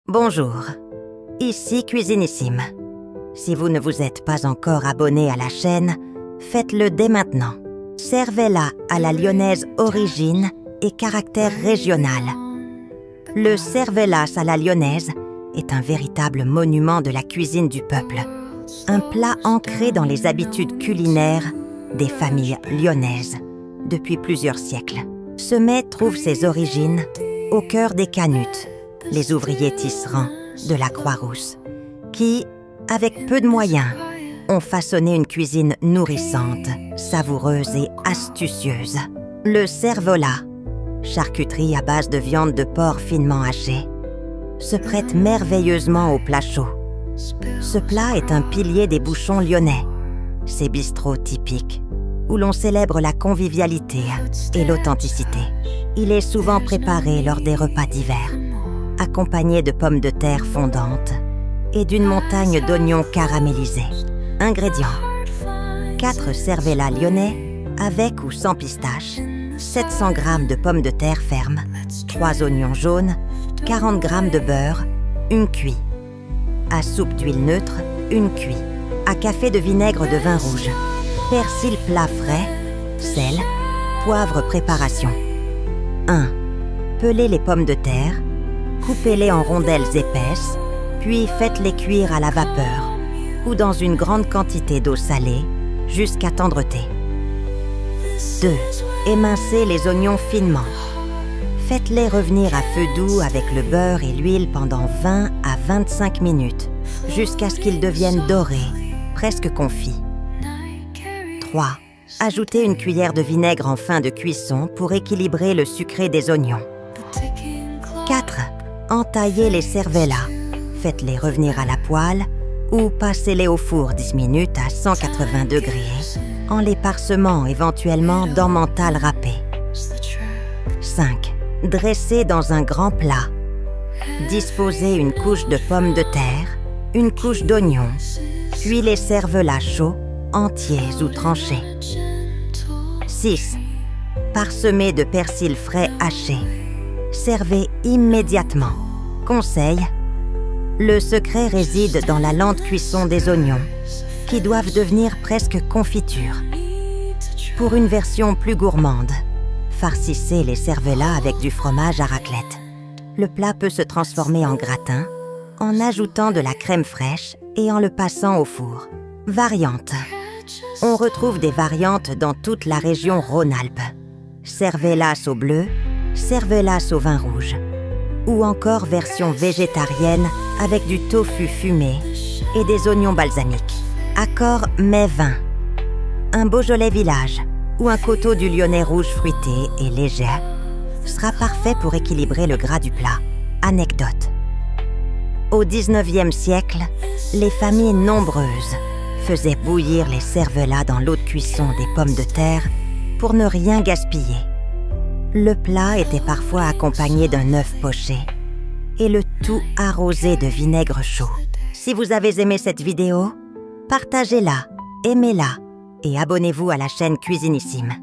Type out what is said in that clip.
Bonjour, ici Cuisinissime. Si vous ne vous êtes pas encore abonné à la chaîne, faites-le dès maintenant. Cervella à la lyonnaise origine et caractère régional. Le cervelas à la lyonnaise est un véritable monument de la cuisine du peuple. Un plat ancré dans les habitudes culinaires des familles lyonnaises depuis plusieurs siècles. Ce mets trouve ses origines au cœur des Canutes, les ouvriers tisserands de la Croix-Rousse, qui, avec peu de moyens, ont façonné une cuisine nourrissante, savoureuse et astucieuse. Le cervelas, charcuterie à base de viande de porc finement hachée, se prête merveilleusement au plat chaud. Ce plat est un pilier des bouchons lyonnais, ces bistrots typiques, où l'on célèbre la convivialité et l'authenticité. Il est souvent préparé lors des repas d'hiver, accompagné de pommes de terre fondantes et d'une montagne d'oignons caramélisés. Ingrédients: 4 cervelas lyonnais avec ou sans pistache, 700 g de pommes de terre fermes, 3 oignons jaunes, 40 g de beurre, une cuit. À soupe d'huile neutre, une cuit. À café de vinaigre de vin rouge. Persil plat frais, sel, poivre préparation. 1. Pelez les pommes de terre, coupez-les en rondelles épaisses, puis faites-les cuire à la vapeur ou dans une grande quantité d'eau salée jusqu'à tendreté. 2. Émincez les oignons finement. Faites-les revenir à feu doux avec le beurre et l'huile pendant 20 à 25 minutes jusqu'à ce qu'ils deviennent dorés, presque confits. 3. Ajoutez une cuillère de vinaigre en fin de cuisson pour équilibrer le sucré des oignons. 4. Entaillez les cervelas. Faites-les revenir à la poêle ou passez-les au four 10 minutes à 180 degrés en les parsemant éventuellement d'emmental râpé. 5. Dressez dans un grand plat. Disposez une couche de pommes de terre, une couche d'oignons, puis les cervelas chauds, entiers ou tranchés. 6. Parsemez de persil frais haché. Servez immédiatement. Conseil: le secret réside dans la lente cuisson des oignons, qui doivent devenir presque confiture. Pour une version plus gourmande, farcissez les cervelas avec du fromage à raclette. Le plat peut se transformer en gratin en ajoutant de la crème fraîche et en le passant au four. Variantes. On retrouve des variantes dans toute la région Rhône-Alpes. Cervelas au bleu, cervelas au vin rouge. Ou encore version végétarienne avec du tofu fumé et des oignons balsamiques. Accord mets-vin. Un Beaujolais village ou un coteau du Lyonnais rouge fruité et léger sera parfait pour équilibrer le gras du plat. Anecdote. Au XIXe siècle, les familles nombreuses faisaient bouillir les cervelas dans l'eau de cuisson des pommes de terre pour ne rien gaspiller. Le plat était parfois accompagné d'un œuf poché et le tout arrosé de vinaigre chaud. Si vous avez aimé cette vidéo, partagez-la, aimez-la et abonnez-vous à la chaîne Cuisinissime.